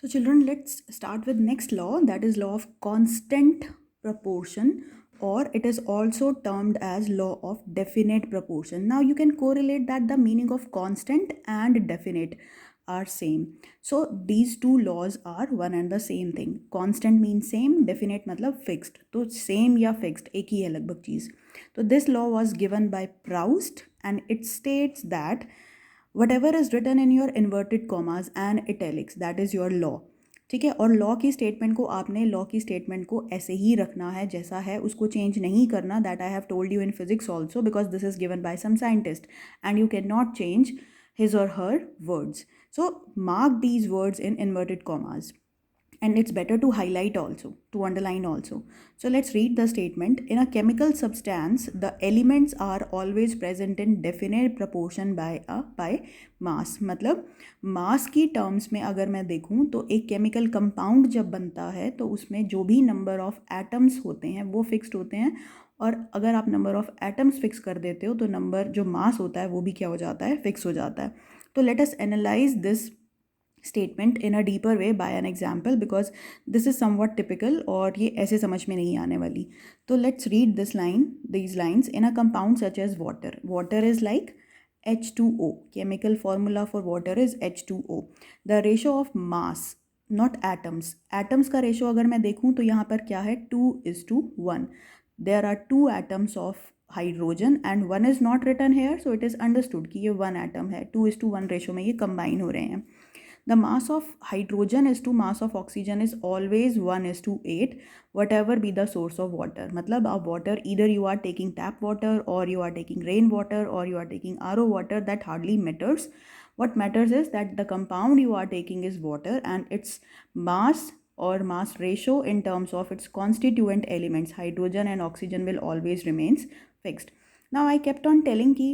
So children, let's start with next law, that is law of constant proportion, or it is also termed as law of definite proportion. Now you can correlate that the meaning of constant and definite are same. So these two laws are one and the same thing. Constant means same, definite मतलब fixed. तो same या fixed एक ही है लगभग चीज़. So this law was given by Proust and it states that whatever is written in your inverted commas and italics, that is your law. ठीक है, और law की स्टेटमेंट को आपने लॉ की स्टेटमेंट को ऐसे ही रखना है जैसा है, उसको चेंज नहीं करना. That I have told you in physics also, because this is given by some scientist and you can not change his or her words. So mark these words in inverted commas, and it's better to highlight also, to underline also. So let's read the statement. In a chemical substance, the elements are always present in definite proportion by mass. मतलब mass की terms में अगर मैं देखूँ तो एक chemical compound जब बनता है तो उसमें जो भी number of atoms होते हैं वो fixed होते हैं, और अगर आप नंबर ऑफ एटम्स फिक्स कर देते हो तो नंबर जो मास होता है वो भी क्या हो जाता है, फिक्स हो जाता है. तो let us analyse this statement in a deeper way by an example, because this is something typical और ये ऐसे समझ में नहीं आने वाली. तो let's read these lines. In a compound such as water, water is like H2O. Chemical formula for water is H2O. The ratio of mass, not atoms. Atoms का रेशो अगर मैं देखूँ तो यहाँ पर क्या है, 2:1. There are 2 atoms of hydrogen and 1 is not written here, so it is understood कि ये 1 atom है. 2:1 रेशो में ये combine हो रहे हैं. The mass of hydrogen is to mass of oxygen is always 1:8, whatever be the source of water. मतलब अब water, either you are taking tap water or you are taking rain water or you are taking RO water, that hardly matters. What matters is that the compound you are taking is water and its mass or mass ratio in terms of its constituent elements, hydrogen and oxygen, will always remains fixed. Now I kept on telling कि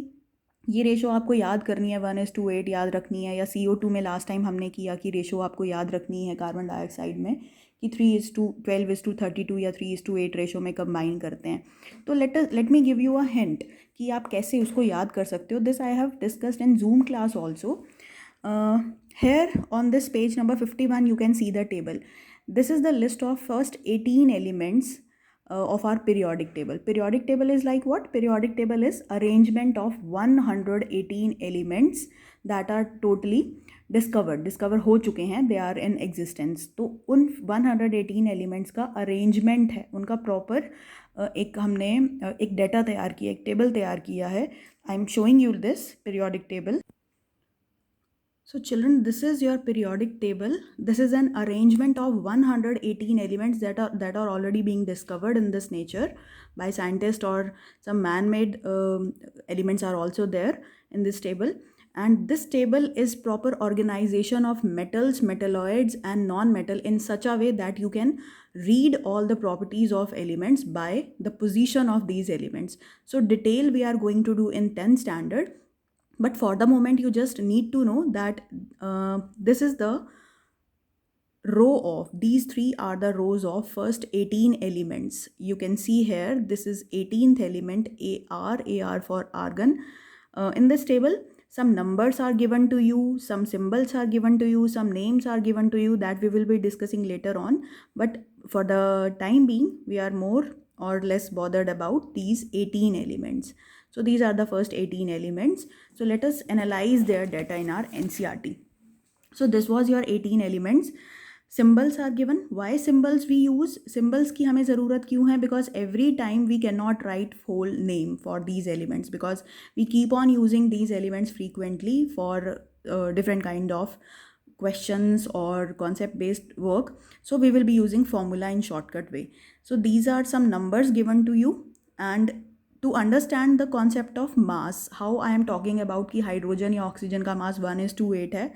ये ratio आपको याद करनी है, 1:8 याद रखनी है, या CO2 में लास्ट टाइम हमने किया कि रेशो आपको याद रखनी है कार्बन डाइऑक्साइड में कि 3:12:32 या 3:8 रेशो में कंबाइन करते हैं. तो let me give you a hint कि आप कैसे उसको याद कर सकते हो. This I have discussed in zoom class also. Here on this page number 51 you can see the table. This is the list of first 18 elements of our periodic table. Periodic table is like what? Periodic table is arrangement of 118 elements that are totally discover हो चुके हैं, they are in existence. तो उन 118 elements का arrangement है, उनका proper एक हमने एक डेटा तैयार किया, एक टेबल तैयार किया है. I am showing you this periodic table. So children, this is your periodic table. This is an arrangement of 118 elements that are already being discovered in this nature by scientists, or some man-made elements are also there in this table. And this table is proper organization of metals, metalloids and non-metal in such a way that you can read all the properties of elements by the position of these elements. So detail we are going to do in 10th standard. But for the moment you just need to know that this is the row of, these three are the rows of first 18 elements. You can see here this is 18th element, AR for argon. In this table some numbers are given to you, some symbols are given to you, some names are given to you, that we will be discussing later on. But for the time being we are more or less bothered about these 18 elements. So these are the first 18 elements. So let us analyze their data in our NCERT. So this was your 18 elements. Symbols are given. Why symbols we use? Symbols की हमें ज़रूरत क्यों है? Because every time we cannot write whole name for these elements, because we keep on using these elements frequently for different kind of questions or concept based work. So we will be using formula in shortcut way. So these are some numbers given to you, and to understand the concept of mass, how I am talking about कि hydrogen या oxygen का mass 1:8 है,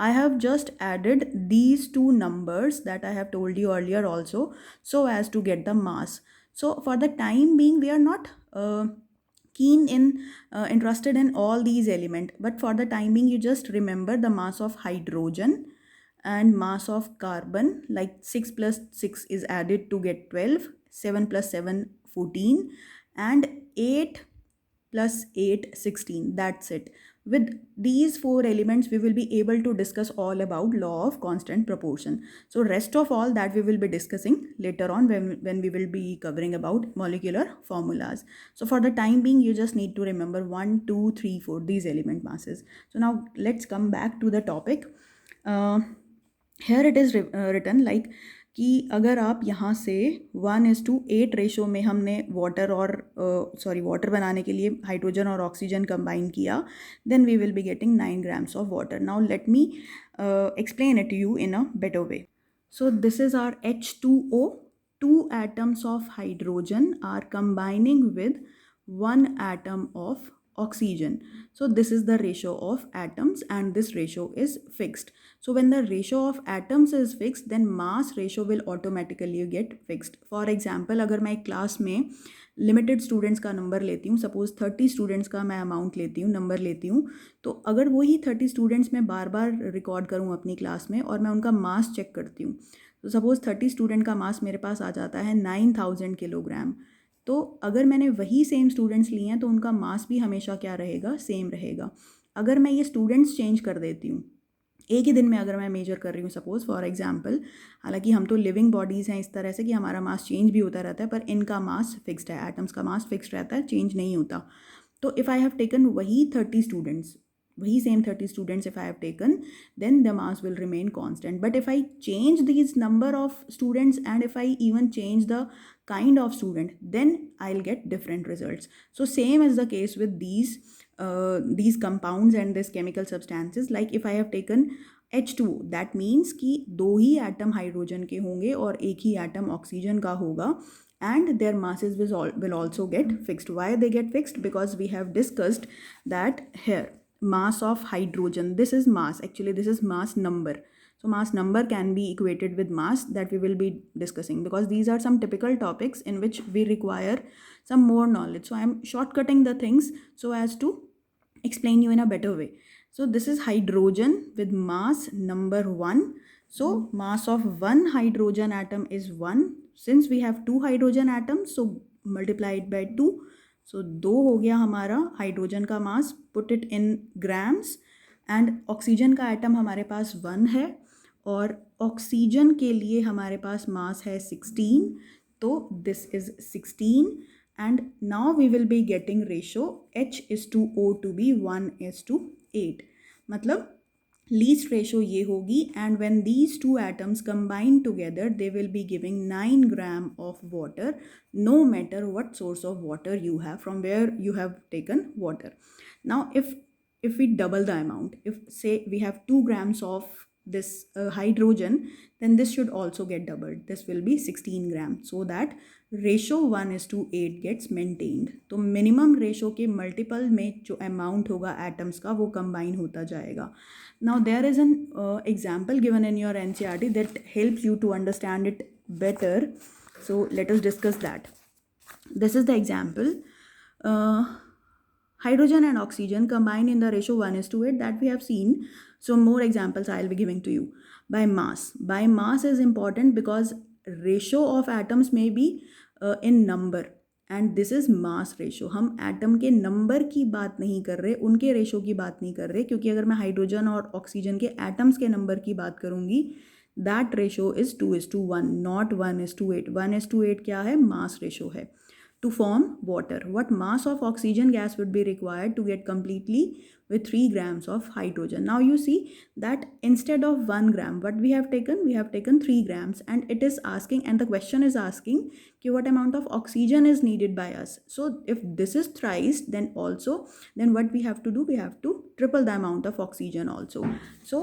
I have just added these two numbers that I have told you earlier also, so as to get the mass. So for the time being we are not interested in all these elements, but for the time being you just remember the mass of hydrogen and mass of carbon, like 6 plus 6 is added to get 12, 7 plus 7 14, and 8 plus 8 16. That's it. With these four elements, we will be able to discuss all about law of constant proportion. So rest of all that we will be discussing later on when we will be covering about molecular formulas. So for the time being, you just need to remember 1, 2, 3, 4, these element masses. So now let's come back to the topic. Here it is written like कि अगर आप यहाँ से 1:8 ratio में हमने water और water बनाने के लिए हाइड्रोजन और ऑक्सीजन कंबाइन किया, then we will be getting 9 grams of water. Now let me explain it to you in a better way. So this is our H2O. Two atoms of hydrogen are combining with one atom of oxygen. So this is the ratio of atoms and this ratio is fixed. So when the ratio of atoms is fixed, then mass ratio will automatically get fixed. For example, अगर मैं एक class में limited students का number लेती हूँ, suppose 30 students का मैं amount लेती हूँ, नंबर लेती हूँ, तो अगर वही 30 स्टूडेंट्स मैं बार बार रिकॉर्ड करूँ अपनी क्लास में और मैं उनका मास चेक करती हूँ, तो सपोज 30 स्टूडेंट का मास मेरे पास आ जाता है 9000 किलोग्राम. तो अगर मैंने वही सेम स्टूडेंट्स लिए हैं तो उनका मास भी हमेशा क्या रहेगा, सेम रहेगा. अगर मैं ये स्टूडेंट्स चेंज कर देती हूँ एक ही दिन में, अगर मैं मेजर कर रही हूँ सपोज फॉर एग्जांपल, हालांकि हम तो लिविंग बॉडीज़ हैं इस तरह से कि हमारा मास चेंज भी होता रहता है, पर इनका मास फिक्स्ड है, एटम्स का मास फिक्स्ड रहता है, चेंज नहीं होता. तो इफ़ आई हैव टेकन वही 30 स्टूडेंट्स, वही same 30 students if I have taken, then the mass will remain constant. But if I change these number of students and if I even change the kind of student, then I'll get different results. So same is the case with these compounds and this chemical substances. Like if I have taken H2O, that means कि दो ही atom hydrogen के होंगे और एक ही atom oxygen का होगा, and their masses will also get fixed. Why they get fixed? Because we have discussed that here mass of hydrogen, this is mass, actually this is mass number. So mass number can be equated with mass, that we will be discussing, because these are some typical topics in which we require some more knowledge. So I am shortcutting the things so as to explain you in a better way. So this is hydrogen with mass number 1. So mass of one hydrogen atom is 1. Since we have two hydrogen atoms, so multiply it by 2. सो 2 हो गया हमारा hydrogen का mass, put it in grams. And oxygen का atom हमारे पास 1 है और oxygen के लिए हमारे पास मास है 16. तो this is 16 and now we will be getting ratio H:O to be 1:8. मतलब लीस्ट रेशो ये होगी, and when these two atoms combine together they will be giving 9 gram of water, no matter what source of water you have, from where you have taken water. Now if we double the amount, if say we have 2 grams of this hydrogen, then this should also get doubled. This will be 16 grams, so that ratio 1:8 gets maintained. तो minimum ratio के multiple में जो amount होगा atoms का वो combine होता जाएगा. Now there is an example given in your NCERT that helps you to understand it better. So let us discuss that. This is the example. Hydrogen and oxygen combine in the ratio 1:8 that we have seen. So more examples I'll be giving to you. By mass. By mass is important because ratio of atoms may be in number. And this is mass ratio. हम atom के number की बात नहीं कर रहे, उनके ratio की बात नहीं कर रहे, क्योंकि अगर मैं हाइड्रोजन और ऑक्सीजन के एटम्स के नंबर की बात करूँगी, दैट रेशो इज़ 2:1, नॉट 1:8. 1:8 क्या है, मास रेशो है. To form water, what mass of oxygen gas would be required to get completely with 3 grams of hydrogen? Now you see that instead of 1 gram, what we have taken 3 grams, and it is asking, and the question is asking what amount of oxygen is needed by us. So if this is thrice, then what we have to do, we have to triple the amount of oxygen also. So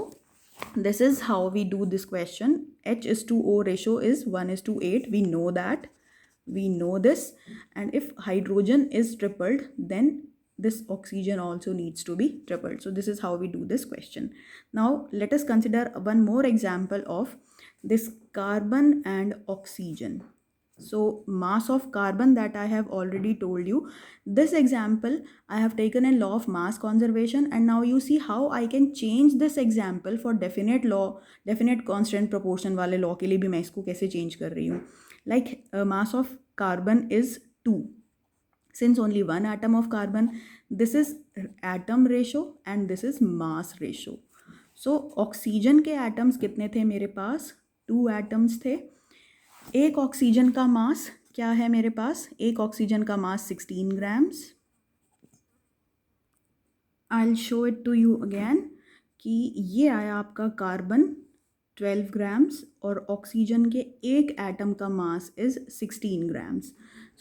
this is how we do this question. H:O ratio is 1:8. We know this, and if hydrogen is tripled, then this oxygen also needs to be tripled. So this is how we do this question. Now let us consider one more example of this carbon and oxygen. So mass of carbon, that I have already told you. This example I have taken in law of mass conservation, and now you see how I can change this example for definite law, definite constant proportion वाले law के लिए भी मैं इसको कैसे change कर रही हूँ. Like mass of carbon is 2. since only one atom of carbon, this is atom ratio and this is mass ratio. So oxygen के एटम्स कितने थे मेरे पास? 2 एटम्स थे. एक ऑक्सीजन का मास क्या है मेरे पास? एक ऑक्सीजन का mass 16 grams. I will show it to you again कि ये आया आपका कार्बन 12 ग्राम्स और ऑक्सीजन के एक एटम का mass is 16 grams.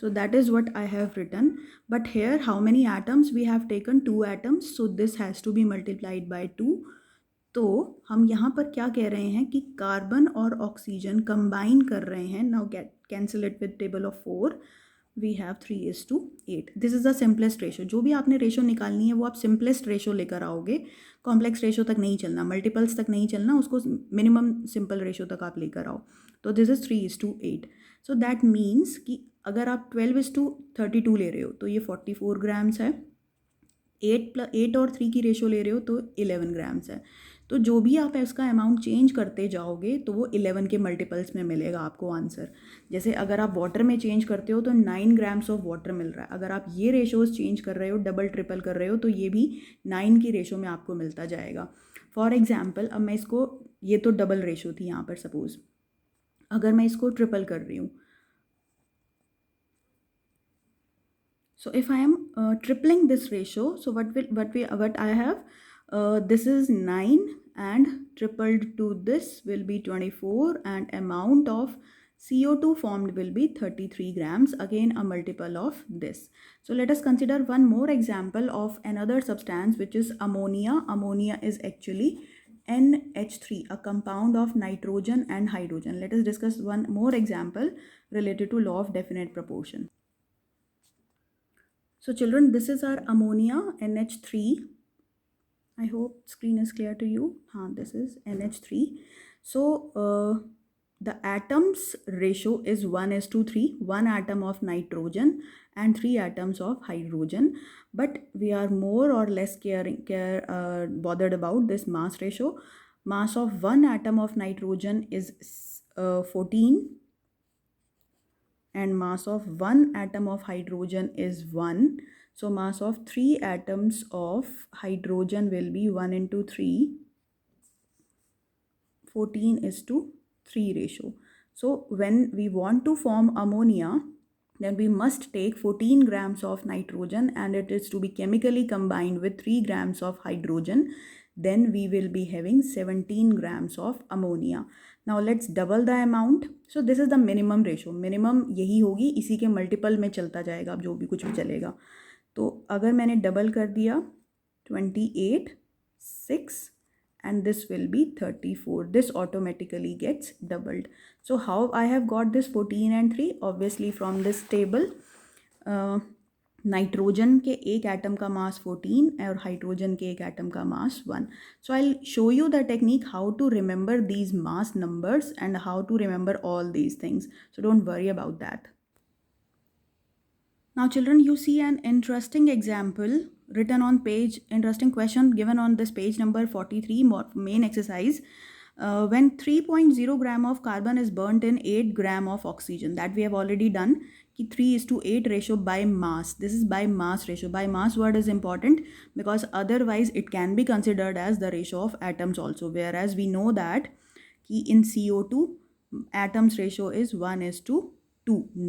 So that is what I have written. But here how many atoms? We have taken 2 atoms. So this has to be multiplied by 2. तो हम यहाँ पर क्या कह रहे हैं कि कार्बन और ऑक्सीजन कंबाइन कर रहे हैं. Now get cancel it with table of 4. We have 3:8. This is the simplest ratio. जो भी आपने रेशो निकालनी है वो आप सिंपलेस्ट रेशो लेकर आओगे. कॉम्प्लेक्स रेशो तक नहीं चलना, मल्टीपल्स तक नहीं चलना, उसको मिनिमम सिंपल रेशो तक आप लेकर आओ. तो this is 3:8. So that means कि अगर आप 12:32 ले रहे हो तो ये 44 ग्राम्स है. 8 और 3 की रेशो ले रहे हो तो 11 ग्राम्स है. तो जो भी आप इसका अमाउंट चेंज करते जाओगे तो वो 11 के मल्टीपल्स में मिलेगा आपको आंसर. जैसे अगर आप वाटर में चेंज करते हो तो 9 ग्राम्स ऑफ वाटर मिल रहा है. अगर आप ये रेशोज़ चेंज कर रहे हो, डबल ट्रिपल कर रहे हो, तो ये भी 9 की रेशो में आपको मिलता जाएगा. फॉर एग्जाम्पल अब मैं इसको, ये तो डबल रेशो थी यहाँ पर सपोज़, अगर मैं इसको ट्रिपल कर रही हूँ. So if I am tripling this ratio, so what I have, this is 9 and tripled to this will be 24 and amount of CO2 formed will be 33 grams, again a multiple of this. So let us consider one more example of another substance which is ammonia. Ammonia is actually NH3, a compound of nitrogen and hydrogen. Let us discuss one more example related to law of definite proportion. So children, this is our ammonia, NH3. I hope screen is clear to you. This is NH3. So the atoms ratio is 1:3. 1 atom of nitrogen and 3 atoms of hydrogen. But we are more or less bothered about this mass ratio. Mass of 1 atom of nitrogen is 14. And mass of 1 atom of hydrogen is 1. So mass of 3 atoms of hydrogen will be 1 into 3. 14:3 ratio. So when we want to form ammonia, then we must take 14 grams of nitrogen and it is to be chemically combined with 3 grams of hydrogen. Then we will be having 17 grams of ammonia. Now let's double the amount. So this is the minimum ratio. Minimum यही होगी, इसी के multiple में चलता जाएगा, अब जो भी कुछ भी चलेगा. तो अगर मैंने डबल कर दिया 28, 6 and this will be 34. This automatically gets doubled. So how I have got this 14 and 3? Obviously from this table. Nitrogen के एक एटम का मास 14 और हाइड्रोजन के एक एटम का mass 1. So I will show you the technique how to remember these mass numbers and how to remember all these things. So don't worry about that. Now children, you see an interesting example written on page, interesting question given on this page number 43, main exercise. When 3.0 gram of carbon is burnt in 8 gram of oxygen, that we have already done, कि 3:8 ratio by mass. This is by mass ratio. By mass word is important because otherwise it can be considered as the ratio of atoms also, whereas we know that कि in CO2 atoms ratio is 1:2,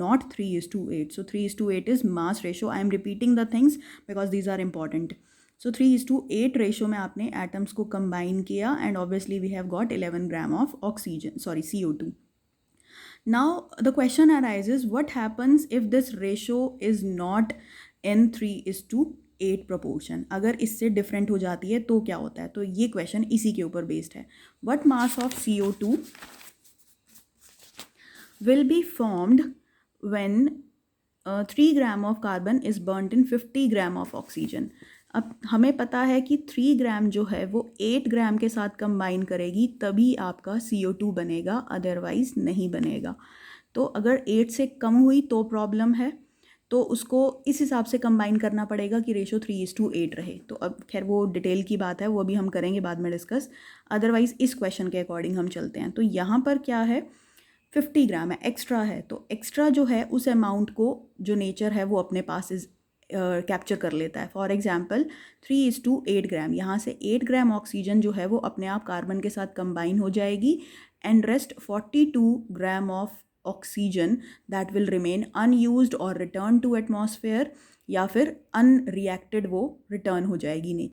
not 3:8. So 3:8 is mass ratio. I am repeating the things because these are important. So 3:8 ratio में आपने atoms को combine किया and obviously we have got 11 gram of CO2. Now the question arises, what happens if this ratio is not in 3:8 proportion? अगर इससे different हो जाती है तो क्या होता है? तो ये question इसी के ऊपर based है. What mass of CO2 will be formed when 3 gram of carbon is burnt in 50 gram of oxygen? अब हमें पता है कि 3 ग्राम जो है वो 8 ग्राम के साथ कंबाइन करेगी तभी आपका CO2 बनेगा, अदरवाइज़ नहीं बनेगा. तो अगर 8 से कम हुई तो प्रॉब्लम है, तो उसको इस हिसाब से कंबाइन करना पड़ेगा कि रेशो 3:8 रहे. तो अब खैर वो डिटेल की बात है, वो भी हम करेंगे बाद में डिस्कस. अदरवाइज़ इस क्वेश्चन के अकॉर्डिंग हम चलते हैं. तो यहाँ पर क्या है, 50 ग्राम है, एक्स्ट्रा है. तो एक्स्ट्रा जो है उस अमाउंट को जो नेचर है वो अपने पास कैप्चर कर लेता है। फॉर एग्जाम्पल 3:8 ग्राम, यहाँ से 8 ग्राम ऑक्सीजन जो है वो अपने आप कार्बन के साथ कंबाइन हो जाएगी and rest 42 gram of oxygen that will remain unused और रिटर्न टू एटमॉस्फेयर, या फिर अनरिएक्टेड वो रिटर्न हो जाएगी नेचर।